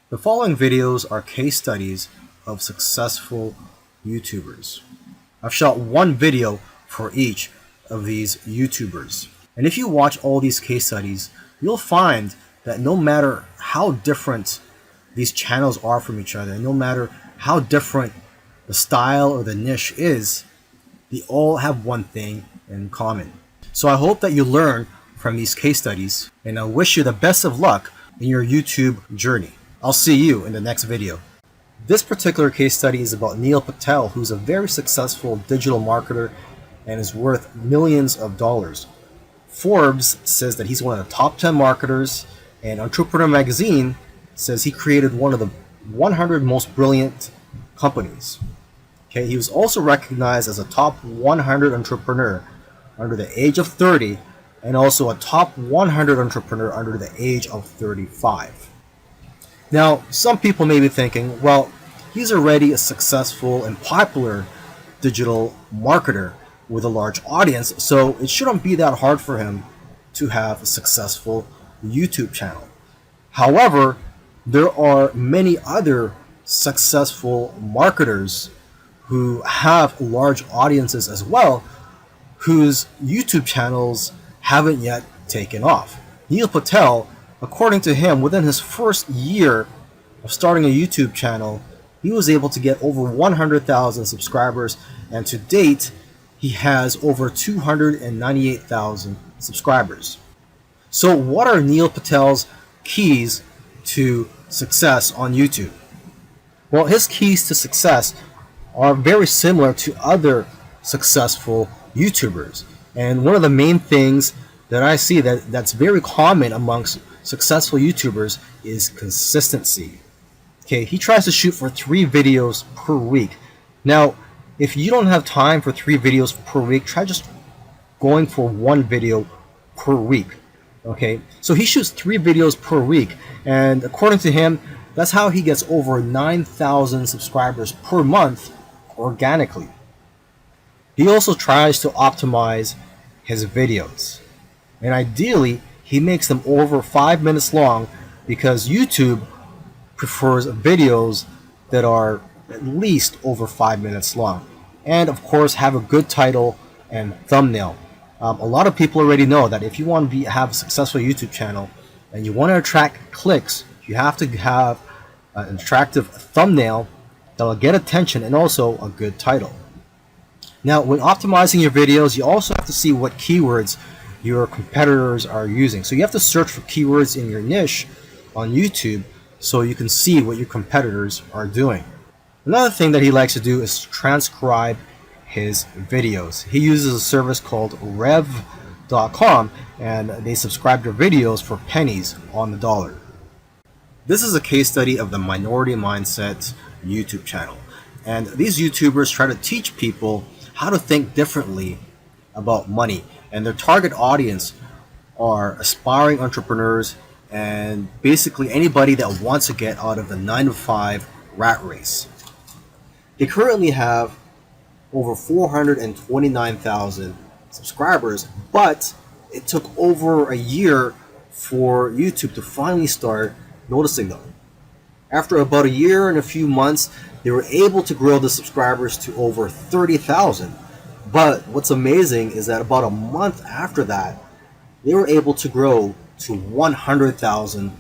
The following videos are case studies of successful YouTubers. I've shot one video for each of these YouTubers. And if you watch all these case studies, you'll find that no matter how different these channels are from each other, and no matter how different the style or the niche is, they all have one thing in common. So I hope that you learn from these case studies, and I wish you the best of luck in your YouTube journey. I'll see you in the next video. This particular case study is about Neil Patel, who's a very successful digital marketer and is worth millions of dollars. Forbes says that he's one of the top 10 marketers, and Entrepreneur Magazine says he created one of the 100 most brilliant companies. Okay, he was also recognized as a top 100 entrepreneur under the age of 30 and also a top 100 entrepreneur under the age of 35. Now, some people may be thinking, well, he's already a successful and popular digital marketer with a large audience, so it shouldn't be that hard for him to have a successful YouTube channel. However, there are many other successful marketers who have large audiences as well, whose YouTube channels haven't yet taken off. Neil Patel, according to him, within his first year of starting a YouTube channel, he was able to get over 100,000 subscribers, and to date, he has over 298,000 subscribers. So what are Neil Patel's keys to success on YouTube? Well, his keys to success are very similar to other successful YouTubers. And one of the main things that I see that's very common amongst successful YouTubers is consistency. Okay, he tries to shoot for 3 videos per week. Now, if you don't have time for 3 videos per week, try just going for 1 video per week. Okay, so he shoots 3 videos per week, and according to him, that's how he gets over 9,000 subscribers per month organically. He also tries to optimize his videos, and ideally he makes them over 5 minutes long, because YouTube prefers videos that are at least over 5 minutes long, and of course have a good title and thumbnail. A lot of people already know that if you want to have a successful YouTube channel and you want to attract clicks, you have to have an attractive thumbnail that will get attention and also a good title. Now, when optimizing your videos, you also have to see what keywords your competitors are using. So you have to search for keywords in your niche on YouTube so you can see what your competitors are doing. Another thing that he likes to do is transcribe his videos. He uses a service called rev.com, and they subscribe to videos for pennies on the dollar. This is a case study of the Minority Mindset YouTube channel. And these YouTubers try to teach people how to think differently about money. And their target audience are aspiring entrepreneurs and basically anybody that wants to get out of the 9-to-5 rat race. They currently have over 429,000 subscribers, but it took over a year for YouTube to finally start noticing them. After about a year and a few months, they were able to grow the subscribers to over 30,000. But what's amazing is that about a month after that, they were able to grow to 100,000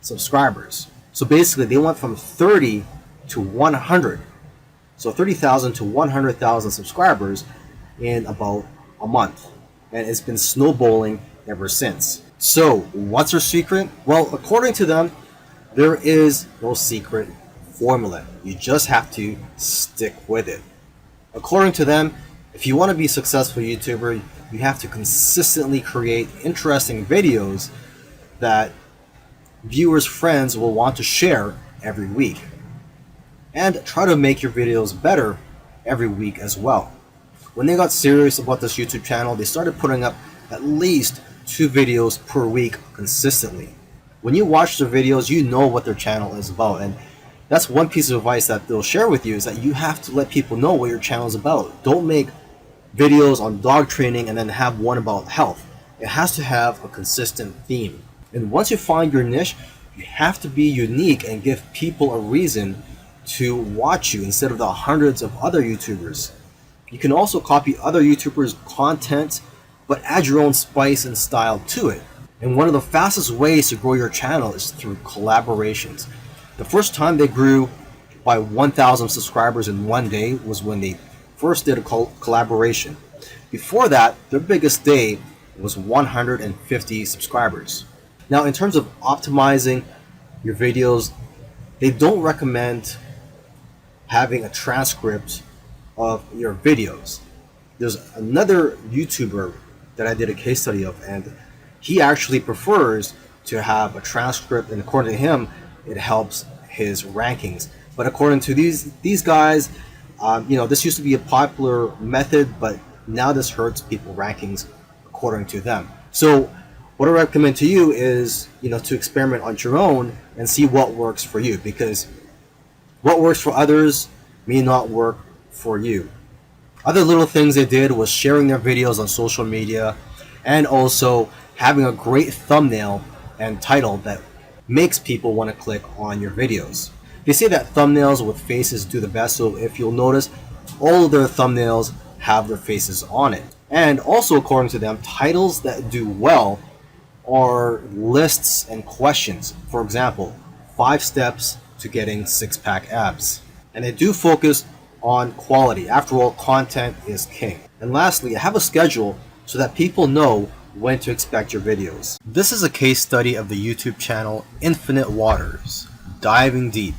subscribers. So basically, they went from 30 to 100. So 30,000 to 100,000 subscribers in about a month. And it's been snowballing ever since. So what's their secret? Well, according to them, there is no secret formula. You just have to stick with it. According to them, if you want to be a successful YouTuber, you have to consistently create interesting videos that viewers' friends will want to share every week. And try to make your videos better every week as well. When they got serious about this YouTube channel, they started putting up at least 2 videos per week consistently. When you watch their videos, you know what their channel is about, and that's one piece of advice that they'll share with you, is that you have to let people know what your channel is about. Don't make videos on dog training and then have one about health. It has to have a consistent theme. And once you find your niche, You have to be unique and give people a reason to watch you instead of the hundreds of other YouTubers. You can also copy other YouTubers' content, but add your own spice and style to it. And one of the fastest ways to grow your channel is through collaborations. The first time they grew by 1,000 subscribers in one day was when they first did a collaboration. Before that, their biggest day was 150 subscribers. Now, in terms of optimizing your videos, they don't recommend having a transcript of your videos. There's another YouTuber that I did a case study of, and he actually prefers to have a transcript, and according to him, it helps his rankings. But according to these guys, this used to be a popular method, but now this hurts people rankings according to them. So what I recommend to you is, to experiment on your own and see what works for you, because what works for others may not work for you. Other little things they did was sharing their videos on social media, and also having a great thumbnail and title that makes people want to click on your videos. They say that thumbnails with faces do the best, so if you'll notice, all of their thumbnails have their faces on it. And also, according to them, titles that do well are lists and questions. For example, 5 steps to getting 6-pack abs. And they do focus on quality. After all, content is king. And lastly, have a schedule so that people know when to expect your videos. This is a case study of the YouTube channel Infinite Waters, diving deep.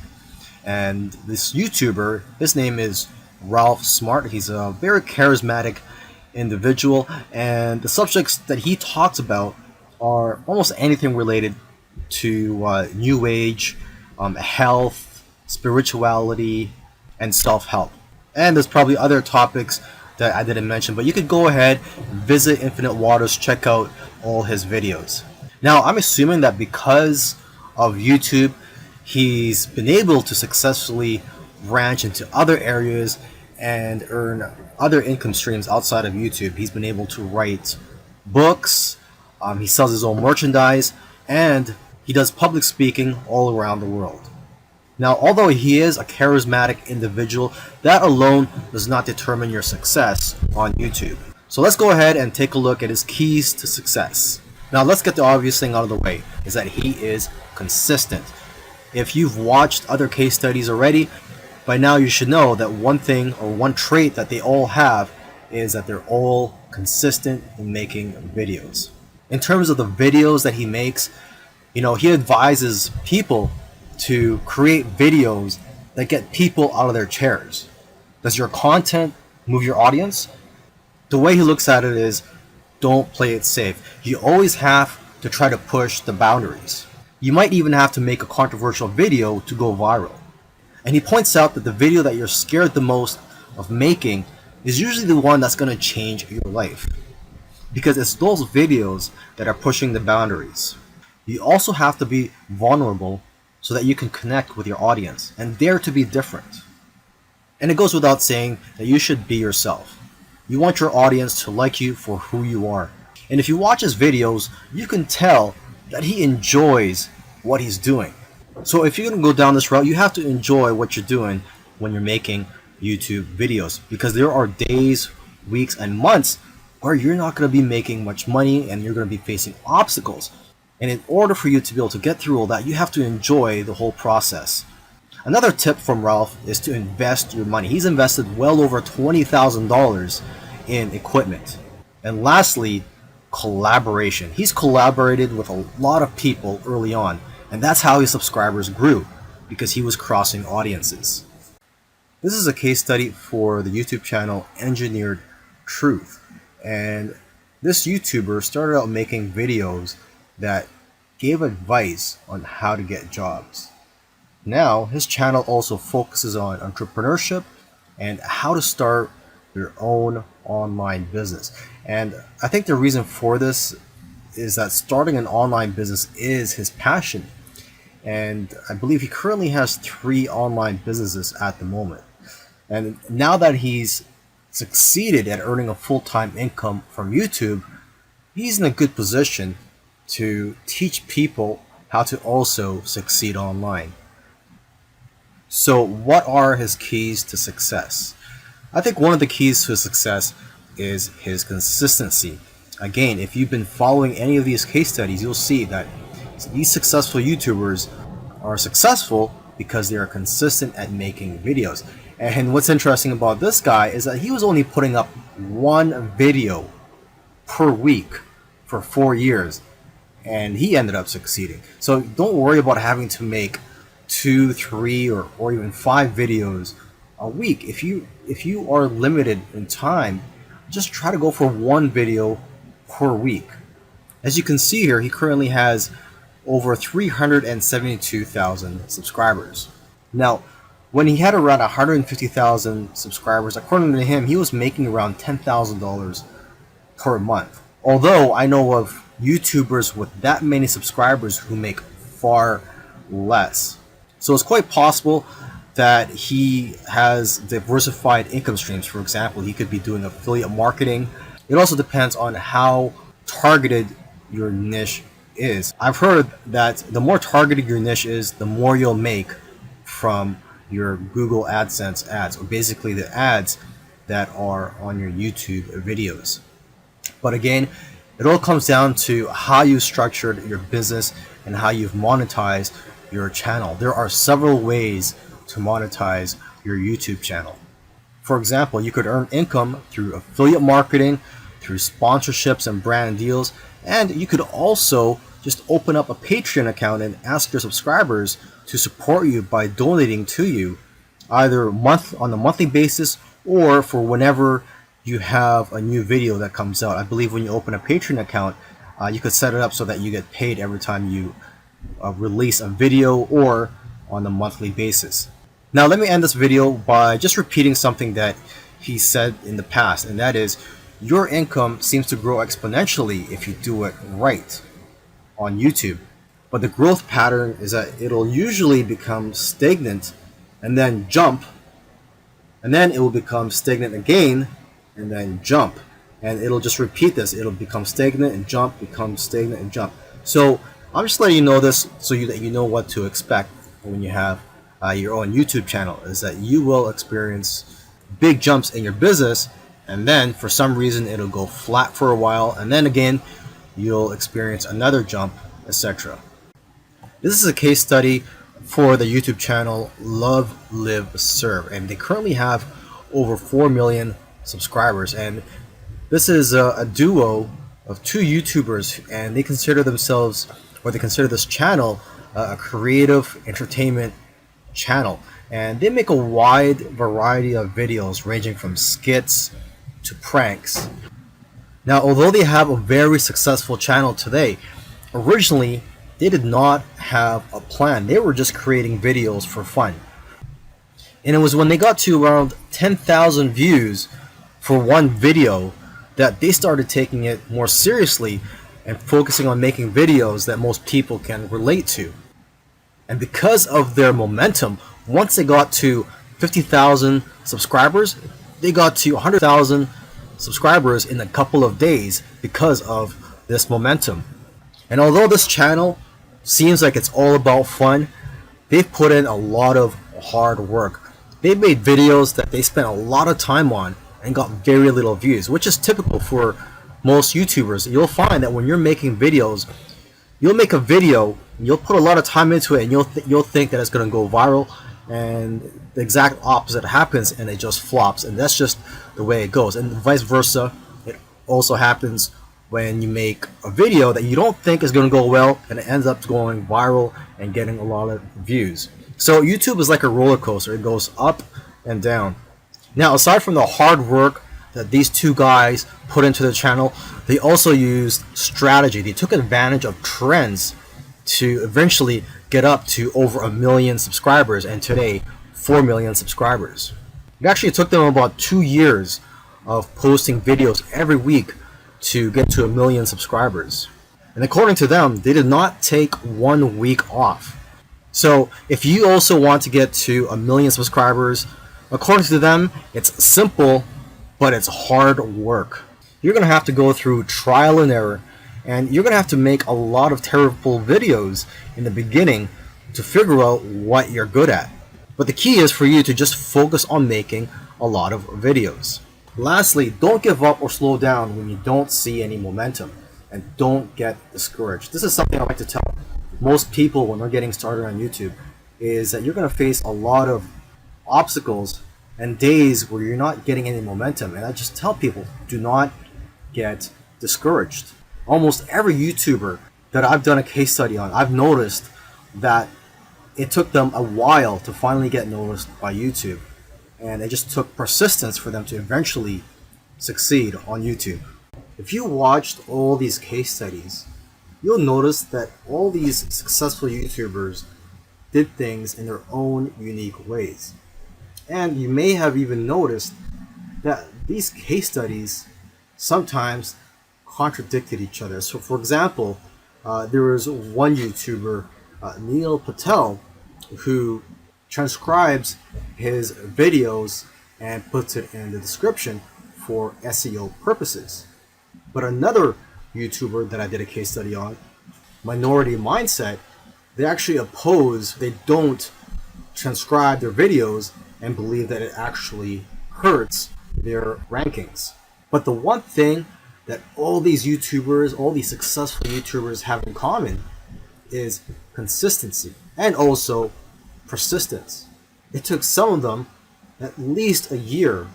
And this YouTuber, his name is Ralph Smart. He's a very charismatic individual, and the subjects that he talks about are almost anything related to New Age, health, spirituality, and self-help. And there's probably other topics that I didn't mention, but you could go ahead, visit Infinite Waters, check out all his videos. Now, I'm assuming that because of YouTube, he's been able to successfully branch into other areas and earn other income streams outside of YouTube. He's been able to write books, he sells his own merchandise, and he does public speaking all around the world. Now, although he is a charismatic individual, that alone does not determine your success on YouTube. So let's go ahead and take a look at his keys to success. Now, let's get the obvious thing out of the way, is that he is consistent. If you've watched other case studies already, by now you should know that one thing or one trait that they all have is that they're all consistent in making videos. In terms of the videos that he makes, he advises people to create videos that get people out of their chairs. Does your content move your audience? The way he looks at it is, don't play it safe. You always have to try to push the boundaries. You might even have to make a controversial video to go viral. And he points out that the video that you're scared the most of making is usually the one that's going to change your life, because it's those videos that are pushing the boundaries. You also have to be vulnerable so that you can connect with your audience and dare to be different. And it goes without saying that you should be yourself. You want your audience to like you for who you are. And if you watch his videos, you can tell that he enjoys what he's doing. So if you're going to go down this route, you have to enjoy what you're doing when you're making YouTube videos, because there are days, weeks, and months where you're not going to be making much money and you're going to be facing obstacles. And in order for you to be able to get through all that, you have to enjoy the whole process. Another tip from Ralph is to invest your money. He's invested well over $20,000 in equipment. And lastly, collaboration. He's collaborated with a lot of people early on, and that's how his subscribers grew, because he was crossing audiences. This is a case study for the YouTube channel Engineered Truth. And this YouTuber started out making videos that gave advice on how to get jobs. Now, his channel also focuses on entrepreneurship and how to start your own online business. And I think the reason for this is that starting an online business is his passion. And I believe he currently has 3 online businesses at the moment. And now that he's succeeded at earning a full-time income from YouTube, he's in a good position to teach people how to also succeed online. So what are his keys to success? I think one of the keys to success is his consistency. Again, if you've been following any of these case studies, you'll see that these successful YouTubers are successful because they are consistent at making videos. And what's interesting about this guy is that he was only putting up one video per week for 4 years, and he ended up succeeding. So don't worry about having to make 2, 3, or even 5 videos a week. If you are limited in time, just try to go for one video per week. As you can see here, he currently has over 372,000 subscribers. Now, when he had around 150,000 subscribers, according to him, he was making around $10,000 per month. Although I know of YouTubers with that many subscribers who make far less. So it's quite possible that he has diversified income streams. For example, he could be doing affiliate marketing. It also depends on how targeted your niche is. I've heard that the more targeted your niche is, the more you'll make from your Google AdSense ads, or basically the ads that are on your YouTube videos. But again, it all comes down to how you structured your business and how you've monetized your channel. There are several ways to monetize your YouTube channel. For example, you could earn income through affiliate marketing, through sponsorships and brand deals, and you could also just open up a Patreon account and ask your subscribers to support you by donating to you either on a monthly basis or for whenever you have a new video that comes out. I believe when you open a Patreon account, you could set it up so that you get paid every time you release a video or on a monthly basis. Now let me end this video by just repeating something that he said in the past, and that is, your income seems to grow exponentially if you do it right on YouTube. But the growth pattern is that it'll usually become stagnant and then jump, and then it will become stagnant again and then jump, and it'll just repeat this. It'll become stagnant and jump, become stagnant and jump. So I'm just letting you know this so that you know what to expect when you have your own YouTube channel, is that you will experience big jumps in your business, and then for some reason it'll go flat for a while, and then again you'll experience another jump, etc. This is a case study for the YouTube channel Love, Live, Serve, and they currently have over 4 million subscribers. And this is a duo of 2 YouTubers, and they consider themselves, or they consider this channel, a creative entertainment channel, and they make a wide variety of videos ranging from skits to pranks. Now, although they have a very successful channel today, originally they did not have a plan. They were just creating videos for fun. And it was when they got to around 10,000 views for one video that they started taking it more seriously and focusing on making videos that most people can relate to. And because of their momentum, once they got to 50,000 subscribers, they got to 100,000 subscribers in a couple of days because of this momentum. And although this channel seems like it's all about fun, they've put in a lot of hard work. They made videos that they spent a lot of time on and got very little views, which is typical for most YouTubers. You'll find that when you're making videos, you'll make a video, you'll put a lot of time into it, and you'll think that it's going to go viral, and the exact opposite happens and it just flops. And that's just the way it goes. And vice versa, it also happens when you make a video that you don't think is going to go well and it ends up going viral and getting a lot of views. So YouTube is like a roller coaster. It goes up and down. Now, aside from the hard work that these 2 guys put into the channel, they also used strategy. They took advantage of trends to eventually get up to over 1 million subscribers, and today 4 million subscribers. It actually took them about 2 years of posting videos every week to get to 1 million subscribers. And according to them, they did not take 1 week off. So if you also want to get to 1 million subscribers, according to them, it's simple, but it's hard work. You're going to have to go through trial and error And you're going to have to make a lot of terrible videos in the beginning to figure out what you're good at. But the key is for you to just focus on making a lot of videos. Lastly, don't give up or slow down when you don't see any momentum, and don't get discouraged. This is something I like to tell most people when they're getting started on YouTube, is that you're going to face a lot of obstacles and days where you're not getting any momentum. And I just tell people, do not get discouraged. Almost every YouTuber that I've done a case study on, I've noticed that it took them a while to finally get noticed by YouTube. And it just took persistence for them to eventually succeed on YouTube. If you watched all these case studies, you'll notice that all these successful YouTubers did things in their own unique ways. And you may have even noticed that these case studies sometimes contradicted each other. So for example, there was one YouTuber, Neil Patel, who transcribes his videos and puts it in the description for SEO purposes. But another YouTuber that I did a case study on, Minority Mindset, they actually oppose, they don't transcribe their videos and believe that it actually hurts their rankings. But the one thing that all these YouTubers, all these successful YouTubers have in common is consistency and also persistence. It took some of them at least a year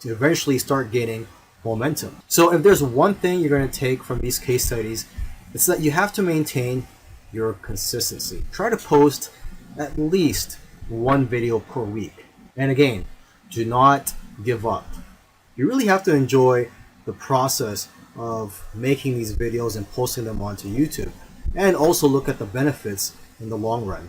to eventually start gaining momentum. So if there's one thing you're going to take from these case studies, it's that you have to maintain your consistency. Try to post at least one video per week. And again, do not give up. You really have to enjoy the process of making these videos and posting them onto YouTube, and also look at the benefits in the long run.